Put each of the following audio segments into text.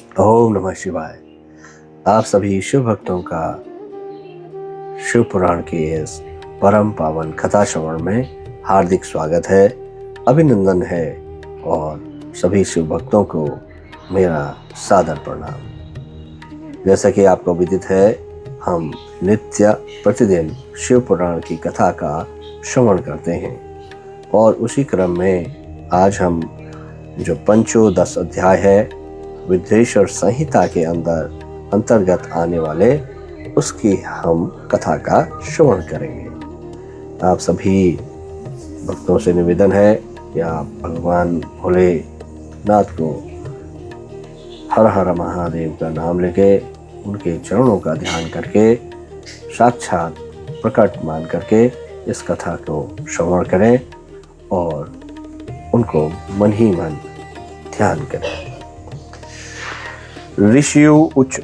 ओम नमः शिवाय। आप सभी शिव भक्तों का शिव पुराण की इस परम पावन कथा श्रवण में हार्दिक स्वागत है, अभिनंदन है और सभी शिव भक्तों को मेरा सादर प्रणाम। जैसा कि आपको विदित है, हम नित्य प्रतिदिन शिव पुराण की कथा का श्रवण करते हैं और उसी क्रम में आज हम जो पंचोदश अध्याय है विद्वेश्वर संहिता के अंतर्गत आने वाले उसकी हम कथा का श्रवण करेंगे। आप सभी भक्तों से निवेदन है कि आप भगवान भोलेनाथ को हर हर महादेव का नाम लेके उनके चरणों का ध्यान करके साक्षात प्रकट मान करके इस कथा को श्रवण करें और उनको मन ही मन ध्यान करें। ऋषियु उच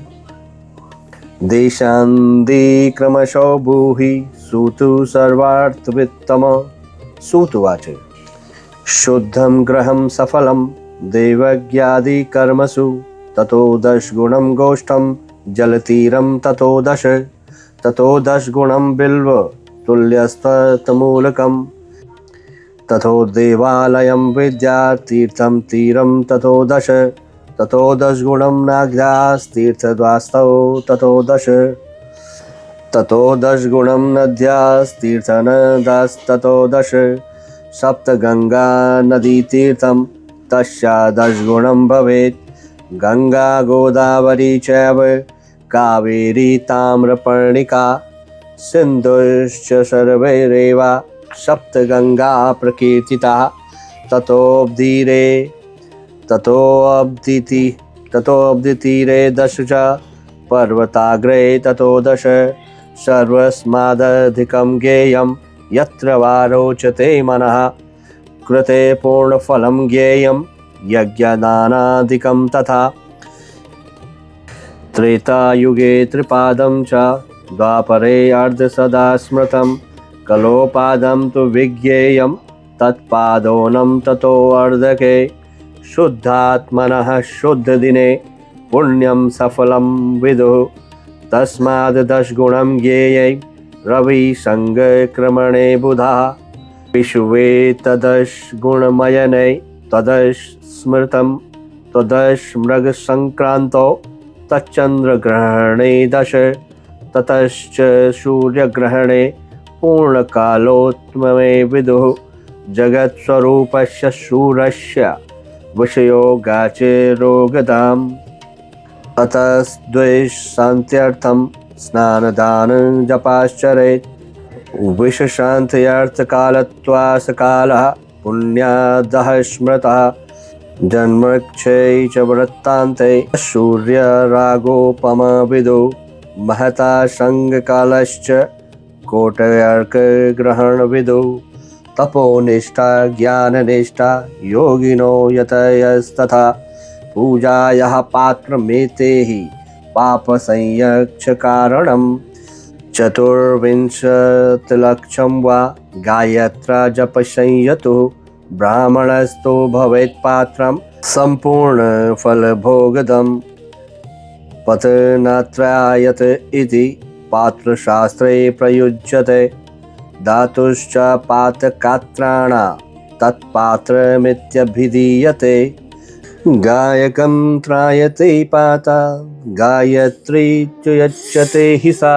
देशान्दी क्रमशो भूहि सूतु सर्वार्थवित्तम। सूतुवाच शुद्धं ग्रहं सफलं देवज्ञादि कर्मसु ततो दशगुणं गोष्ठं जलतीरं ततो दशगुणं बिल्व तुल्यस्तमूलकं ततो देवालयं विद्यातीर्थं तीरं ततो दशगुणं नाग्यास्तीर्थद्वास्तौ ततो दशगुणं नद्यास्तीर्थनदास्ततो दश सप्तगंगा नदीतीर्थं तस्या दशगुणं भवेत्। गंगा गोदावरी चैव कावेरी ताम्रपर्णिका सिन्धुश्च सर्वैरेव सप्तगंगा प्रकीर्तिता। ततोऽब्धितीरे दश च पर्वताग्रे ततो दश सर्वस्मादधिकं ज्ञेयं यत्र वा रोचते मनः कृते पूर्णफलं ज्ञेयं यज्ञदानादिकं तथा। त्रेतायुगे त्रिपादं च द्वापरे अर्धसदा स्मृतं कलोपादं तु विज्ञेयं तत्पादोनं ततोऽर्धके। शुद्धात्मनः शुद्धदिने पुण्यं सफलं विदुः तस्माद् दशगुणं ज्ञेयै रविसङ्गक्रमणे बुधः। विश्वे तदश गुणमयने तदश स्मृतं तदश मृगसंक्रान्तौ तच्चन्द्रग्रहणे दश ततश्च सूर्यग्रहणे पूर्णकालोत्तमे विदुः। जगत्स्वरूपस्य सूर्यस्य विषयो गाचिरोगदाम् अतस्द्वेषशान्त्यर्थं स्नानदानं जपाश्चरेत्। विषशान्त्यर्थकालत्वासकालः पुण्यादः स्मृतः जन्मक्षये च वृत्तान्ते सूर्यरागोपमविदुः। महता संगकालश्च कोटयर्कग्रहणविदुः। तपोनिष्ठा ज्ञाननिष्ठा योगिनो यतयस्तथा पूजायाः पात्रमेते हि पापसंयक्षकारणं। चतुर्विंशतिलक्षं वा गायत्रा जपसंयतुः ब्राह्मणस्थो भवेत् पात्रं सम्पूर्णफलभोगदम्। पतनात्रायत इति पात्रशास्त्रे प्रयुज्यते। धातुश्च पातकात्राणां तत्पात्रमित्यभिधीयते। गायकं त्रायते पाता गायत्री च हि सा।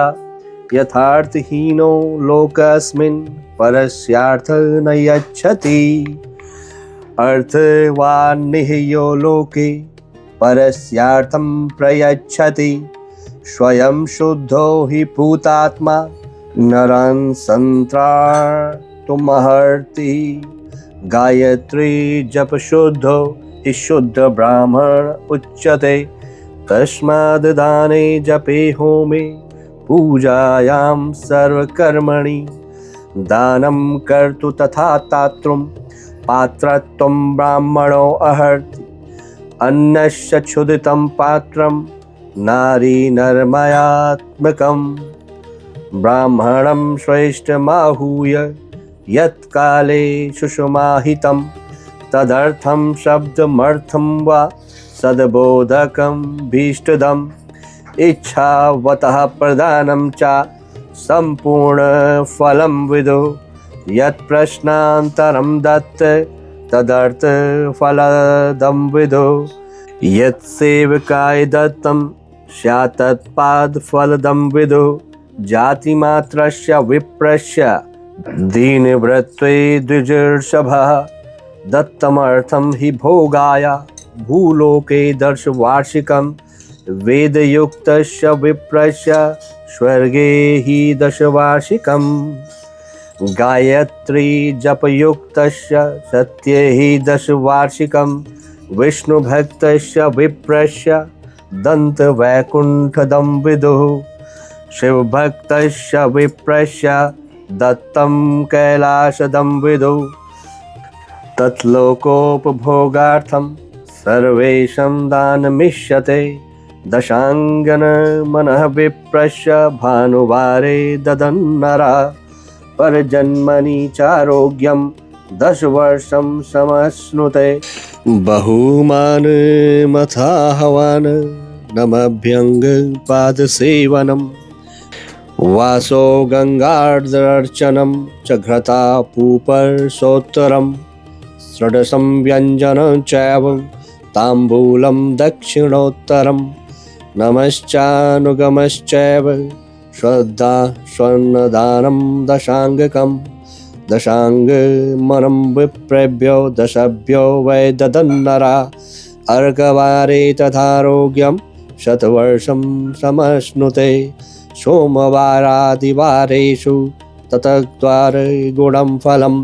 यथार्थहीनो लोकस्मिन् परस्यार्थ न यच्छति। अर्थवान्निः यो लोके परस्यार्थं प्रयच्छति। स्वयं शुद्धो हि भूतात्मा नरान् संत्रातुमर्हति। गायत्री जप शुद्धो हि शुद्ध ब्राह्मण उच्यते। तस्माद् दाने जपे होमे पूजायां सर्वकर्मणि दानं कर्तु तथा तातृं पात्रत्वं ब्राह्मणो अर्हति। अन्नस्य क्षुदितं पात्रं नारी नरमयात्मकम्। ब्राह्मणं श्रेष्ठमाहूय यत्काले सुषमाहितं तदर्थं शब्दमर्थं वा सद्बोधकं भीष्टदम् इच्छावतः प्रदानं च सम्पूर्णफलं विदुः यत् प्रश्नान्तरं दत्त तदर्थफलदं विदुः यत् सेवकाय दत्तं स्यात् तत्पादफलदं विदुः जातिमात्रस्य विप्रस्य दीनवृत्त्वे द्विजर्षभः दत्तमर्थं हि भोगाय भूलोके दशवार्षिकं वेदयुक्तस्य विप्रस्य स्वर्गे हि दशवार्षिकम् गायत्री जपयुक्तस्य सत्ये हि दशवार्षिकं विष्णुभक्तस्य विप्रस्य दन्तवैकुण्ठदं विदुः शिवभक्तस्य विप्रस्य दत्तं कैलासदं विदुः तत्लोकोपभोगार्थं सर्वेषां दानमिष्यते दशाङ्गन मनः विप्रस्य भानुवारे ददन्नरा परजन्मनि चारोग्यं 10 वर्षं समश्नुते बहुमानमथाह्वान नमभ्यङ्ग पादसेवनं वासो गङ्गार्दर्चनं च घृता पूपर्सोत्तरं षडशं व्यञ्जनं चैव ताम्बूलं दक्षिणोत्तरं नमश्चानुगमश्चैव श्रद्धा स्वर्णदानं दशाङ्गकं दशाङ्गमनं विप्रेभ्यो दशभ्यो वै ददन्नरा अर्कवारे तथारोग्यं 100 वर्षं समश्नुते सोमवारादिवारेषु ततद्वारगुणं फलम्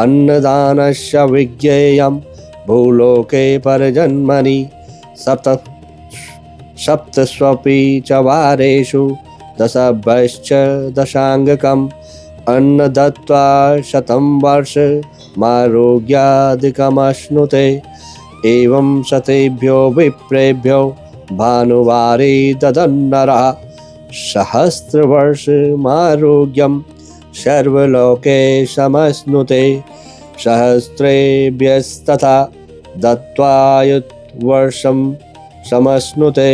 अन्नदानस्य विज्ञेयं भूलोके परजन्मनि सप्तस्वपि च वारेषु दशभ्यश्च दशाङ्गकम् अन्न दत्त्वा 100 वर्षमारोग्यादिकमश्नुते एवं शतेभ्यो विप्रेभ्यो भानुवारे ददन्नरः सहस्रवर्षमारोग्यं सर्वलोके समश्नुते सहस्रेभ्यस्तथा दत्त्वायुर्वर्षं समश्नुते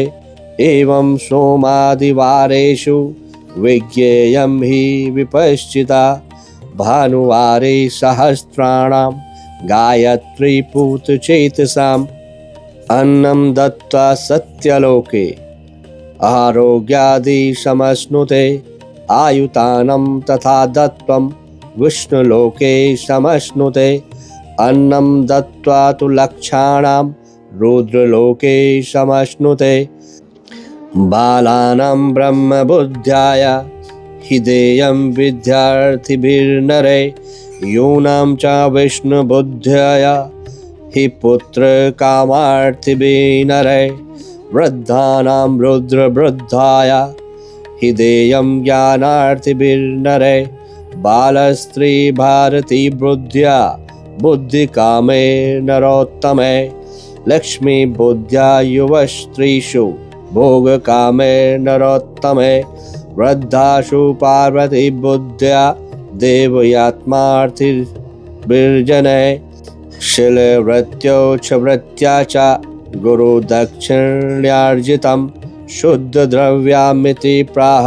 एवं सोमादिवारेषु विज्ञेयं हि विपश्चिता भानुवारे सहस्राणां गायत्रीपूतचेतसाम् अन्नं दत्त्वा सत्यलोके आरोग्यादि समश्नुते आयुतानं तथा दत्त्वं विष्णुलोके समश्नुते अन्नं दत्त्वा तु लक्षाणां रुद्रलोके समश्नुते बालानां ब्रह्मबुद्ध्याय हिदेयं विद्यार्थिभिर्नरे यूनां च विष्णुबुद्ध्याय हि पुत्रकामार्थिभिर्नरे वृद्धानां रुद्रवृद्धाय हिदेयं ज्ञानार्थिभिर्नरे बालस्त्री भारती बुद्ध्या बुद्धिकामे नरोत्तमे लक्ष्मी बुद्ध्या युवस्त्रीषु भोगकामे नरोत्तमे वृद्धासु पार्वती बुद्ध्या देवयात्मार्थिभिर्जने शिलवृत्त्यो च वृत्त्या च गुरुदक्षिण्यार्जितं शुद्धद्रव्यमिति प्राह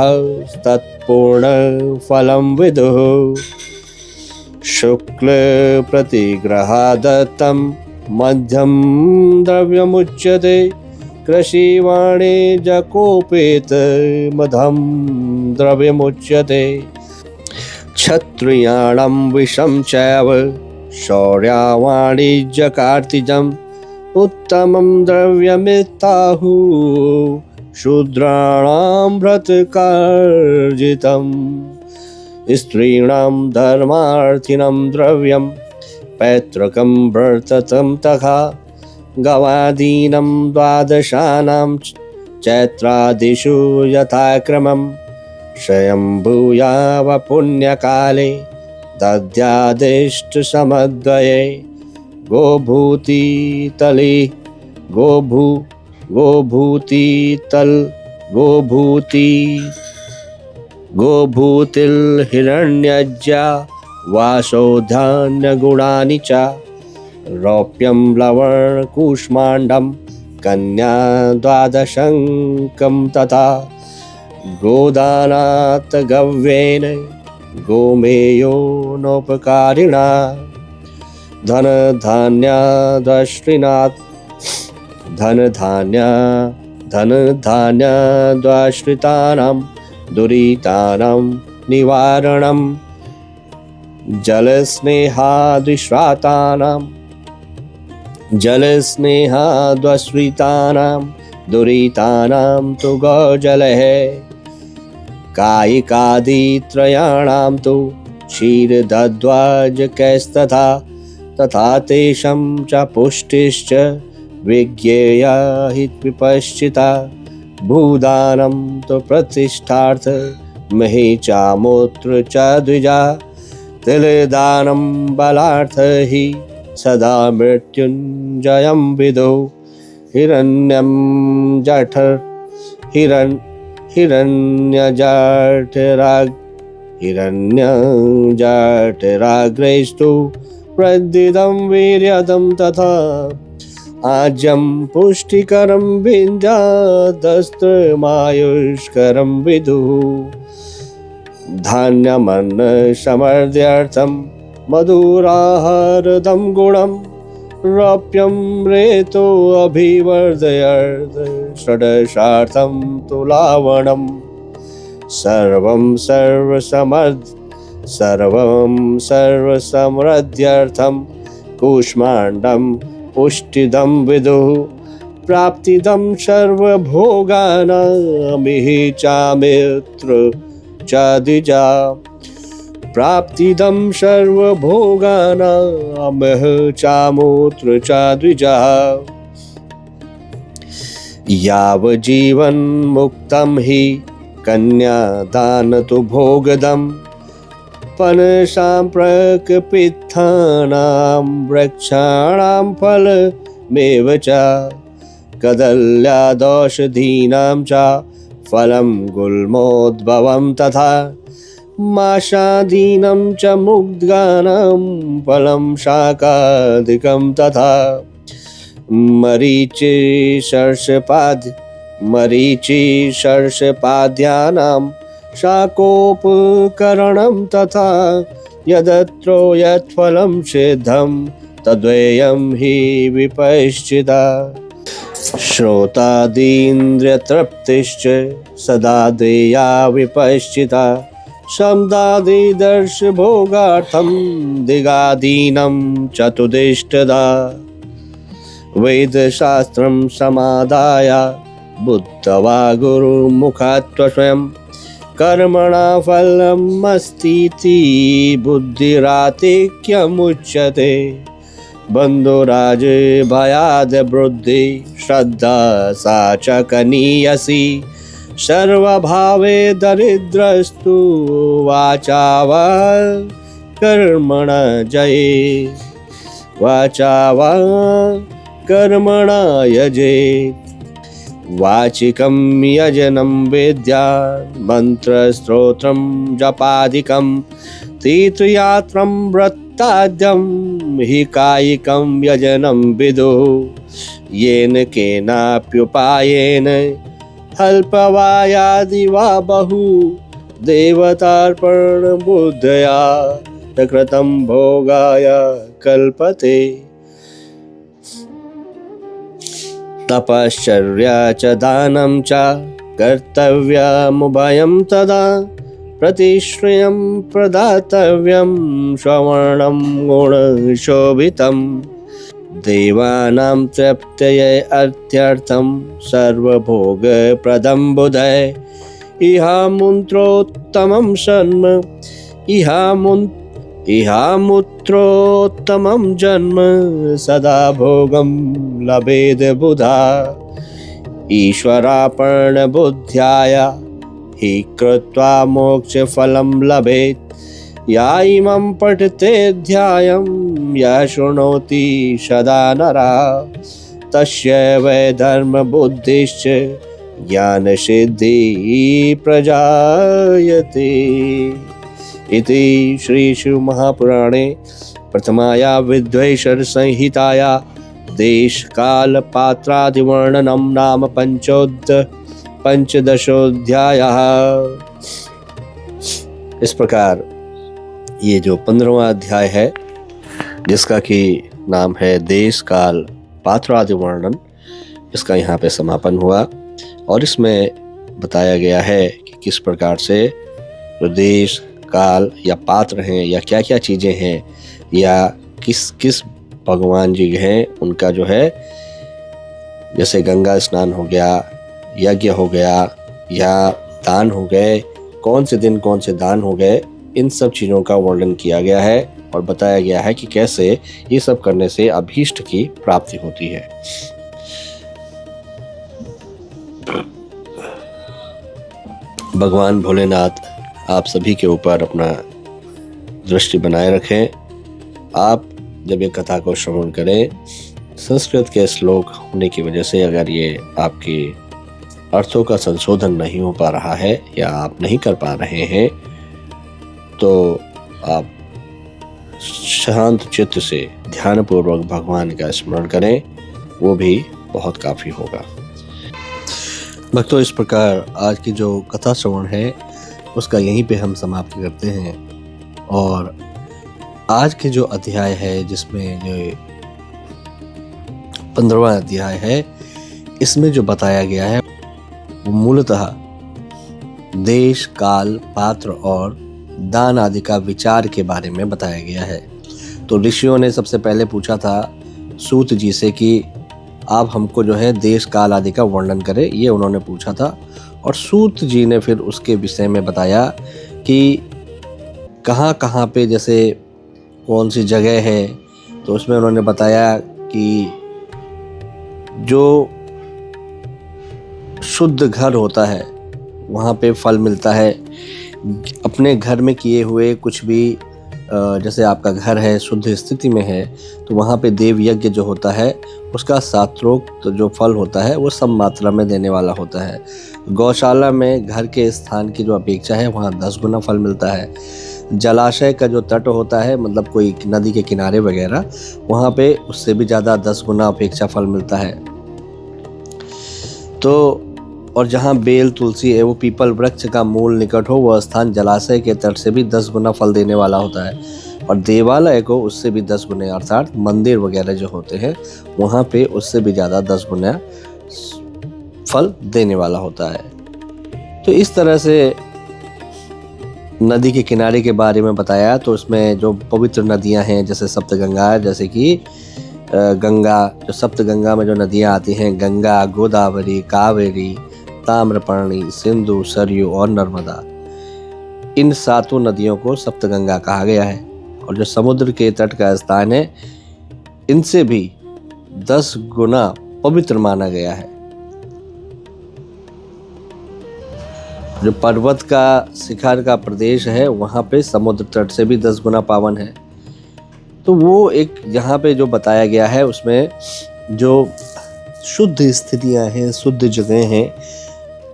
तत्पूर्णफलं विदुः शुक्लप्रतिग्रहादत्तं मध्यं द्रव्यमुच्यते कृषिवाणिज्यकोपेत मधं द्रव्यमुच्यते क्षत्रियाणां विषं चैव शौर्यवाणिज्यकार्तिजम् उत्तमं द्रव्यमित्ताहुः शूद्राणां व्रतकार्जितं स्त्रीणां धर्मार्थिनं द्रव्यं पैतृकं वर्ततं तथा गवादीनं द्वादशानां चैत्रादिषु यथाक्रमं स्वयंभूयावपुण्यकाले दद्यादिष्टसमद्वये गोभूतितले गोभूतिर्हिरण्यज्या वासोधान्यगुणानि च रौप्यं लवणकूष्माण्डं कन्या द्वादशंकं तथा गोदानात् गव्येन गोमेयो नोपकारिणा धनधान्याद्वाश्रितानां दुरितानां निवारणं जलस्नेहाद्वश्रितानां दुरितानां तु गौजलः कायिकादित्रयाणां तु क्षीरदध्वाजकैस्तथा तथा तेषां च पुष्टिश्च विज्ञेया हि विपश्चिता भूदानं तु प्रतिष्ठार्थ महि चामूत्र च द्विजा तिलदानं बलार्थ हि सदा मृत्युञ्जयं विदु हिरण्यजठराग्रैस्तु प्रद्युतं वीर्यदं तथा आज्यं पुष्टिकरं विन्द्यादस्त्रमायुष्करं विदुः धान्यमन्नसमृद्ध्यर्थं मधुराहारदं गुणं रौप्यं रेतो अभिवर्धयर्थ षडशार्थं तु लावणं सर्वं सर्वसमृद्ध्यर्थं कूष्माण्डं पुष्टिदं विदुः प्राप्तिदं सर्वभोगानामिहि चामित्र च द्विजा प्राप्तिदं सर्वभोगानामह चामूत्र च द्विजा यावज्जीवन्मुक्तं हि कन्यादान तु भोगदं पनसाम्प्रकपित्थानां वृक्षाणां फलमेव च कदल्यादौषधीनां च फलं गुल्मोद्भवं तथा माषादीनं च मुद्गानां फलं शाकादिकं तथा मरीचिशर्षपाद्यानां शाकोपकरणं तथा यदत्रो यत्फलं सिद्धं तद्वयं हि विपश्चिता श्रोतादीन्द्रियतृप्तिश्च सदा देया विपश्चिता शब्दादिदर्शभोगार्थं दिगादीनं चतुदिष्टदा वेदशास्त्रं समादाय बुद्धवा गुरुमुखात् स्वयं कर्मणा फलमस्तीति बुद्धिरातिक्यमुच्यते बन्धुराज भयाद् वृद्धि श्रद्धा सा च कनीयसी सर्वभावे दरिद्रस्तु वाचा वा कर्मणा जये वाचा वा कर्मणा यजेत् वाचिकं यजनं वेद्या मन्त्रस्तोत्रं जपादिकं तीर्थयात्रं व्रताद्यं हि कायिकं यजनं विदुः येन केनाप्युपायेन अल्पवायादि वा बहु देवतार्पणबुद्धया कृतं भोगाय कल्पते तपश्चर्या च दानं च कर्तव्यमुभयं तदा प्रतिश्रियं प्रदातव्यं श्रवणं गुणशोभितं देवानां तृप्तये अर्थ्यर्थं सर्वभोगप्रदं बुधै इहामुत्रोत्तमं जन्म इहामुत्रोत्तमं जन्म सदा भोगं लभेद बुधा ईश्वरार्पणबुद्ध्या हि कृत्वा मोक्षफलं लभेत् या इमं पठतेऽध्यायं यः शृणोति सदा नरः तस्य वै धर्मबुद्धिश्च ज्ञानसिद्धिः प्रजायते। इति श्री शिव महापुराणे प्रथमाया विद्वैषर संहिताया देश काल पात्रादिवर्णनम नाम पंचदशोऽध्यायः। इस प्रकार ये जो 15वां अध्याय है, जिसका कि नाम है देश काल पात्र आदि वर्णन, इसका यहाँ पे समापन हुआ। और इसमें बताया गया है कि किस प्रकार से जो देश काल या पात्र हैं या क्या क्या चीज़ें हैं या किस किस भगवान जी हैं, उनका जो है जैसे गंगा स्नान हो गया, यज्ञ हो गया या दान हो गए, कौन से दिन कौन से दान हो गए, इन सब चीज़ों का वर्णन किया गया है और बताया गया है कि कैसे ये सब करने से अभीष्ट की प्राप्ति होती है। भगवान भोलेनाथ आप सभी के ऊपर अपना दृष्टि बनाए रखें। आप जब ये कथा को श्रवण करें, संस्कृत के श्लोक होने की वजह से अगर ये आपकी अर्थों का संशोधन नहीं हो पा रहा है या आप नहीं कर पा रहे हैं, तो आप शांत चित्त से ध्यानपूर्वक भगवान का स्मरण करें, वो भी बहुत काफ़ी होगा। भक्तों, इस प्रकार आज की जो कथा श्रवण है उसका यहीं पे हम समाप्त करते हैं। और आज के जो अध्याय है, जिसमें जो 15वां अध्याय है, इसमें जो बताया गया है वो मूलतः देश काल पात्र और दान आदि का विचार के बारे में बताया गया है। तो ऋषियों ने सबसे पहले पूछा था सूत जी से कि आप हमको जो है देश काल आदि का वर्णन करें, ये उन्होंने पूछा था। और सूत जी ने फिर उसके विषय में बताया कि कहाँ कहाँ पे जैसे कौन सी जगह है। तो उसमें उन्होंने बताया कि जो शुद्ध घर होता है वहाँ पे फल मिलता है। अपने घर में किए हुए कुछ भी, जैसे आपका घर है शुद्ध स्थिति में है, तो वहाँ पे देव यज्ञ जो होता है उसका शास्त्रोक्त जो फल होता है वो सब मात्रा में देने वाला होता है। गौशाला में घर के स्थान की जो अपेक्षा है वहाँ 10 गुना फल मिलता है। जलाशय का जो तट होता है, मतलब कोई नदी के किनारे वगैरह, वहाँ पे उससे भी ज़्यादा 10 गुना अपेक्षा फल मिलता है। तो और जहाँ बेल तुलसी एवं पीपल वृक्ष का मूल निकट हो, वह स्थान जलाशय के तट से भी 10 गुना फल देने वाला होता है। और देवालय को उससे भी 10 गुने, अर्थात मंदिर वगैरह जो होते हैं वहाँ पे उससे भी ज़्यादा 10 गुना फल देने वाला होता है। तो इस तरह से नदी के किनारे के बारे में बताया। तो उसमें जो पवित्र नदियाँ हैं, जैसे सप्तगंगा, जैसे कि गंगा, जो सप्तगंगा में जो नदियाँ आती हैं, गंगा, गोदावरी, कावेरी, ताम्रपर्णी, सिंधु, सरयू और नर्मदा, इन 7 नदियों को सप्तगंगा कहा गया है। और जो समुद्र के तट का स्थान है, इनसे भी 10 गुना पवित्र माना गया है। जो पर्वत का शिखर का प्रदेश है, वहाँ पे समुद्र तट से भी 10 गुना पावन है। तो वो एक यहाँ पे जो बताया गया है, उसमें जो शुद्ध स्थितियाँ हैं, शुद्ध जगह हैं,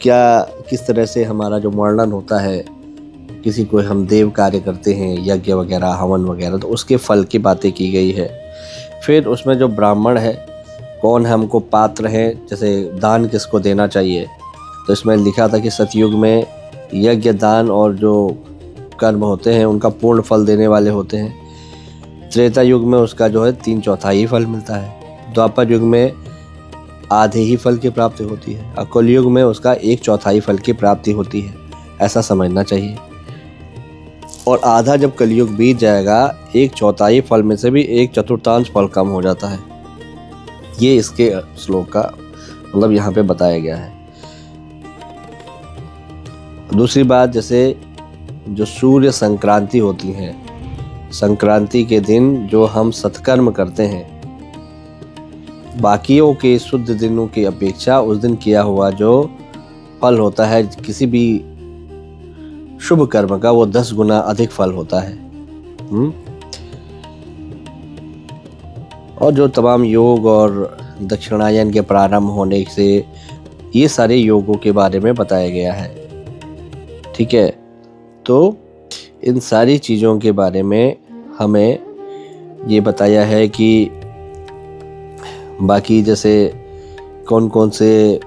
क्या किस तरह से हमारा जो वर्णन होता है, किसी को हम देव कार्य करते हैं, यज्ञ वगैरह, हवन वगैरह, तो उसके फल की बातें की गई है। फिर उसमें जो ब्राह्मण है, कौन हमको पात्र हैं, जैसे दान किसको देना चाहिए, तो इसमें लिखा था कि सतयुग में यज्ञ, दान और जो कर्म होते हैं उनका पूर्ण फल देने वाले होते हैं। त्रेता युग में उसका जो है 3/4 फल मिलता है। द्वापर युग में आधे ही फल की प्राप्ति होती है। और कलयुग में उसका 1/4 फल की प्राप्ति होती है, ऐसा समझना चाहिए। और आधा जब कलयुग बीत जाएगा, 1/4 फल में से भी 1/4 फल कम हो जाता है। ये इसके श्लोक का मतलब यहाँ पे बताया गया है। दूसरी बात, जैसे जो सूर्य संक्रांति होती है, संक्रांति के दिन जो हम सत्कर्म करते हैं, बाकियों के शुद्ध दिनों की अपेक्षा उस दिन किया हुआ जो फल होता है किसी भी शुभ कर्म का, वो 10 गुना अधिक फल होता है। और जो तमाम योग और दक्षिणायन के प्रारंभ होने से ये सारे योगों के बारे में बताया गया है। ठीक है, तो इन सारी चीज़ों के बारे में हमें ये बताया है कि बाकी जैसे कौन कौन से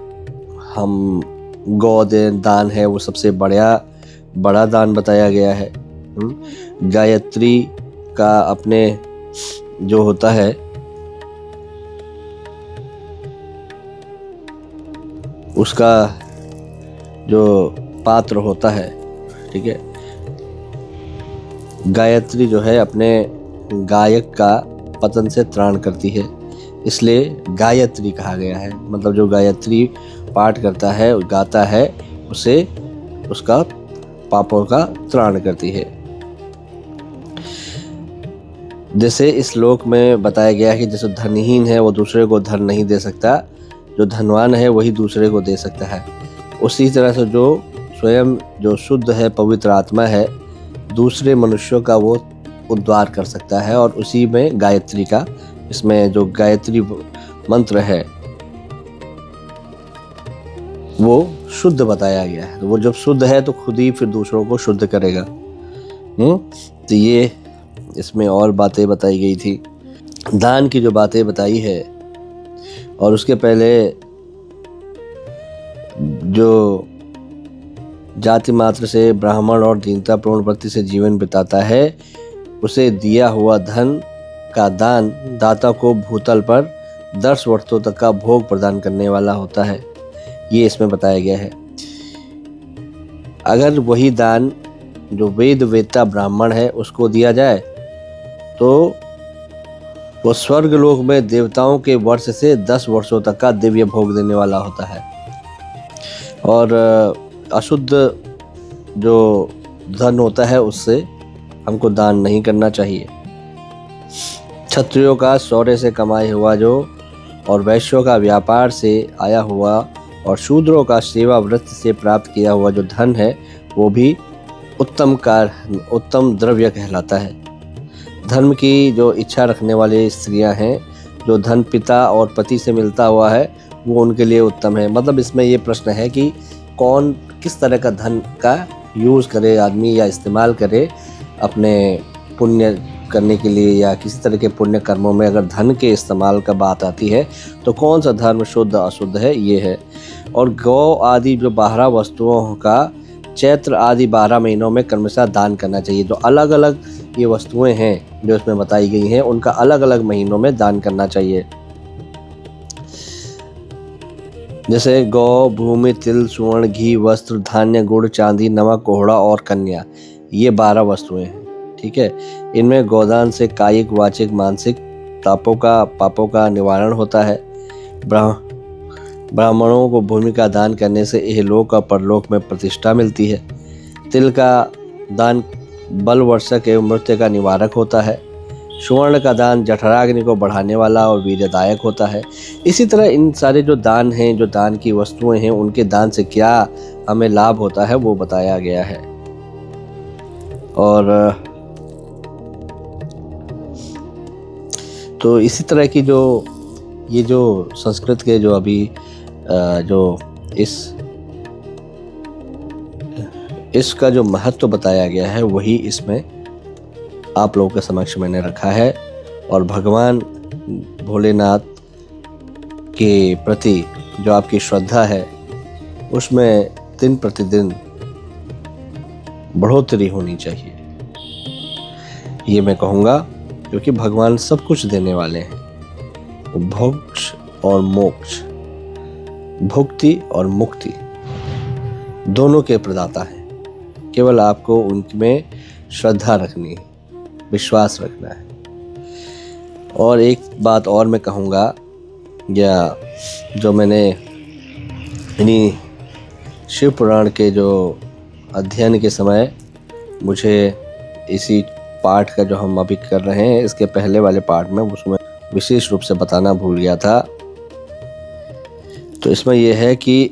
हम दान है वो सबसे बड़ा दान बताया गया है। गायत्री का अपने जो होता है उसका जो पात्र होता है, ठीक है, गायत्री जो है अपने गायक का पतन से त्राण करती है, इसलिए गायत्री कहा गया है। मतलब जो गायत्री पाठ करता है, गाता है, उसे उसका पापों का त्राण करती है। जैसे इस श्लोक में बताया गया है कि जैसे धनहीन है वो दूसरे को धन नहीं दे सकता, जो धनवान है वही दूसरे को दे सकता है। उसी तरह से जो स्वयं जो शुद्ध है, पवित्र आत्मा है, दूसरे मनुष्यों का वो उद्धार कर सकता है। और उसी में गायत्री का, इसमें जो गायत्री मंत्र है वो शुद्ध बताया गया है। तो वो जब शुद्ध है तो खुद ही फिर दूसरों को शुद्ध करेगा। तो ये इसमें और बातें बताई गई थी, दान की जो बातें बताई है। और उसके पहले जो जाति मात्र से ब्राह्मण और दीनता पूर्ण वृत्ति से जीवन बिताता है, उसे दिया हुआ धन का दान दाता को भूतल पर 10 वर्षों तक का भोग प्रदान करने वाला होता है, ये इसमें बताया गया है। अगर वही दान जो वेद वेत्ता ब्राह्मण है उसको दिया जाए तो वो स्वर्ग लोक में देवताओं के वर्ष से 10 वर्षों तक का दिव्य भोग देने वाला होता है। और अशुद्ध जो धन होता है उससे हमको दान नहीं करना चाहिए। क्षत्रियों का शौर्य से कमाया हुआ जो और वैश्यों का व्यापार से आया हुआ और शूद्रों का सेवा वृत्ति से प्राप्त किया हुआ जो धन है वो भी उत्तम द्रव्य कहलाता है। धर्म की जो इच्छा रखने वाली स्त्रियां हैं, जो धन पिता और पति से मिलता हुआ है वो उनके लिए उत्तम है। मतलब इसमें ये प्रश्न है कि कौन किस तरह का धन का यूज़ करे आदमी या इस्तेमाल करे अपने पुण्य करने के लिए या किसी तरह के पुण्य कर्मों में। अगर धन के इस्तेमाल का बात आती है तो कौन सा धर्म शुद्ध अशुद्ध है, ये है। और गौ आदि जो 12 वस्तुओं का चैत्र आदि 12 महीनों में क्रमशः दान करना चाहिए। जो अलग अलग ये वस्तुएं हैं जो इसमें बताई गई हैं उनका अलग अलग महीनों में दान करना चाहिए। जैसे गौ, भूमि, तिल, स्वर्ण, घी, वस्त्र, धान्य, गुड़, चांदी, नमक, कोहड़ा और कन्या, ये 12 वस्तुएं हैं, ठीक है। इनमें गोदान से कायिक, वाचिक, मानसिक पापों का निवारण होता है। ब्राह्मणों को भूमि का दान करने से इहलोक और परलोक में प्रतिष्ठा मिलती है। तिल का दान बल वर्षक एवं मृत्यु का निवारक होता है। स्वर्ण का दान जठराग्नि को बढ़ाने वाला और वीर्यदायक होता है। इसी तरह इन सारे जो दान हैं, जो दान की वस्तुएं हैं, उनके दान से क्या हमें लाभ होता है वो बताया गया है। और तो इसी तरह की ये जो संस्कृत के जो अभी जो इसका जो महत्व बताया गया है वही इसमें आप लोगों के समक्ष मैंने रखा है। और भगवान भोलेनाथ के प्रति जो आपकी श्रद्धा है उसमें दिन प्रतिदिन बढ़ोतरी होनी चाहिए, ये मैं कहूँगा, क्योंकि भगवान सब कुछ देने वाले हैं। मोक्ष और मोक्ष, भुक्ति और मुक्ति दोनों के प्रदाता हैं। केवल आपको उनमें श्रद्धा रखनी है, विश्वास रखना है। और एक बात और मैं कहूँगा, या जो मैंने इन्हीं शिव पुराण के जो अध्ययन के समय मुझे इसी पाठ का जो हम अभी कर रहे हैं इसके पहले वाले पाठ में उसमें विशेष रूप से बताना भूल गया था। तो इसमें यह है कि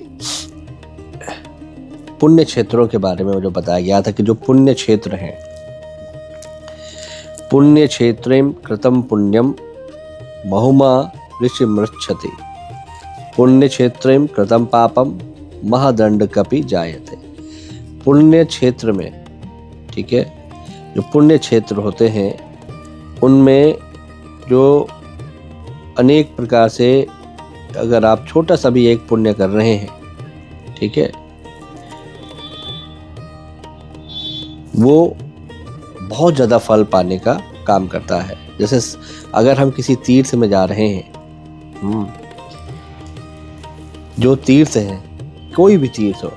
पुण्य क्षेत्रों के बारे में जो बताया गया था कि जो पुण्य क्षेत्र हैं, पुण्य क्षेत्रें कृतम पुण्यम बहुमा ऋषि मृच्छति, पुण्य क्षेत्रें कृतम पापम महादंड कपि जायते। पुण्य क्षेत्र में, ठीक है, जो पुण्य क्षेत्र होते हैं उनमें जो अनेक प्रकार से अगर आप छोटा सा भी एक पुण्य कर रहे हैं, ठीक है, वो बहुत ज़्यादा फल पाने का काम करता है। जैसे अगर हम किसी तीर्थ में जा रहे हैं, जो तीर्थ है, कोई भी तीर्थ हो,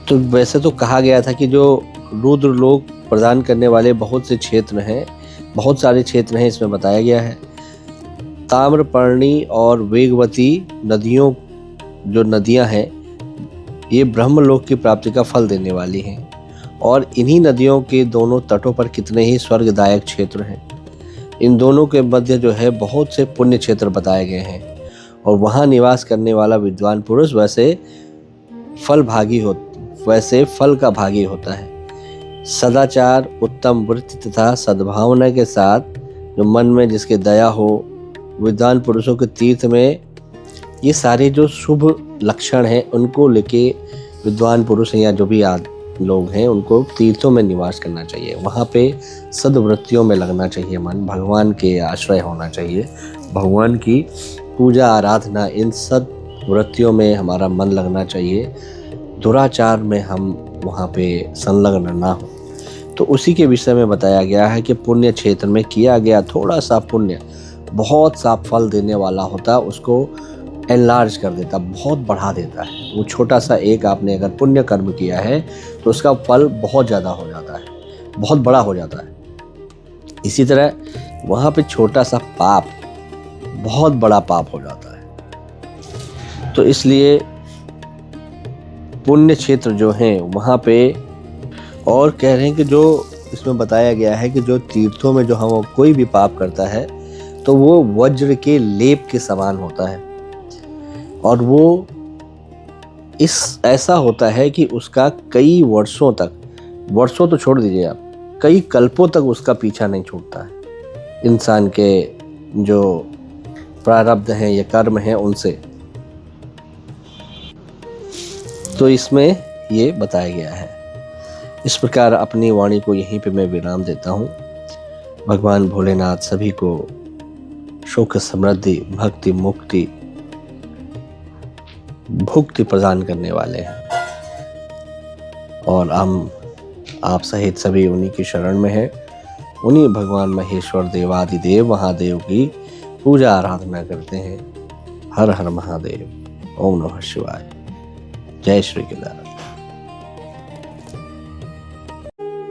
तो वैसे तो कहा गया था कि जो रुद्र लोक प्रदान करने वाले बहुत से क्षेत्र हैं, बहुत सारे क्षेत्र हैं, इसमें बताया गया है। ताम्रपर्णी और वेगवती नदियों, जो नदियां हैं, ये ब्रह्मलोक की प्राप्ति का फल देने वाली हैं। और इन्हीं नदियों के दोनों तटों पर कितने ही स्वर्गदायक क्षेत्र हैं। इन दोनों के मध्य जो है बहुत से पुण्य क्षेत्र बताए गए हैं, और वहाँ निवास करने वाला विद्वान पुरुष वैसे फल का भागी होता है। सदाचार, उत्तम वृत्ति तथा सद्भावना के साथ जो मन में जिसके दया हो, विद्वान पुरुषों के तीर्थ में ये सारे जो शुभ लक्षण हैं उनको लेके विद्वान पुरुष या जो भी लोग हैं उनको तीर्थों में निवास करना चाहिए। वहाँ पे सद्वृत्तियों में लगना चाहिए मन, भगवान के आश्रय होना चाहिए, भगवान की पूजा आराधना, इन सद्वृत्तियों में हमारा मन लगना चाहिए। दुराचार में हम वहाँ पे संलग्न ना हो। तो उसी के विषय में बताया गया है कि पुण्य क्षेत्र में किया गया थोड़ा सा पुण्य बहुत सा फल देने वाला होता, उसको एनलार्ज कर देता, बहुत बढ़ा देता है। वो छोटा सा एक आपने अगर पुण्य कर्म किया है तो उसका फल बहुत ज़्यादा हो जाता है, बहुत बड़ा हो जाता है। इसी तरह वहाँ पे छोटा सा पाप बहुत बड़ा पाप हो जाता है। तो इसलिए पुण्य क्षेत्र जो हैं वहाँ पे, और कह रहे हैं कि जो इसमें बताया गया है कि जो तीर्थों में जो हम कोई भी पाप करता है तो वो वज्र के लेप के समान होता है, और वो ऐसा होता है कि उसका कई वर्षों तक, वर्षों तो छोड़ दीजिए आप, कई कल्पों तक उसका पीछा नहीं छूटता है इंसान के जो प्रारब्ध हैं या कर्म हैं उनसे। तो इसमें ये बताया गया है। इस प्रकार अपनी वाणी को यहीं पे मैं विराम देता हूँ। भगवान भोलेनाथ सभी को सुख, समृद्धि, भक्ति, मुक्ति, भुक्ति प्रदान करने वाले हैं, और हम आप सहित सभी उन्हीं की शरण में हैं। उन्हीं भगवान महेश्वर देवादिदेव महादेव की पूजा आराधना करते हैं। हर हर महादेव। ओम नमः शिवाय। जय श्री केदार।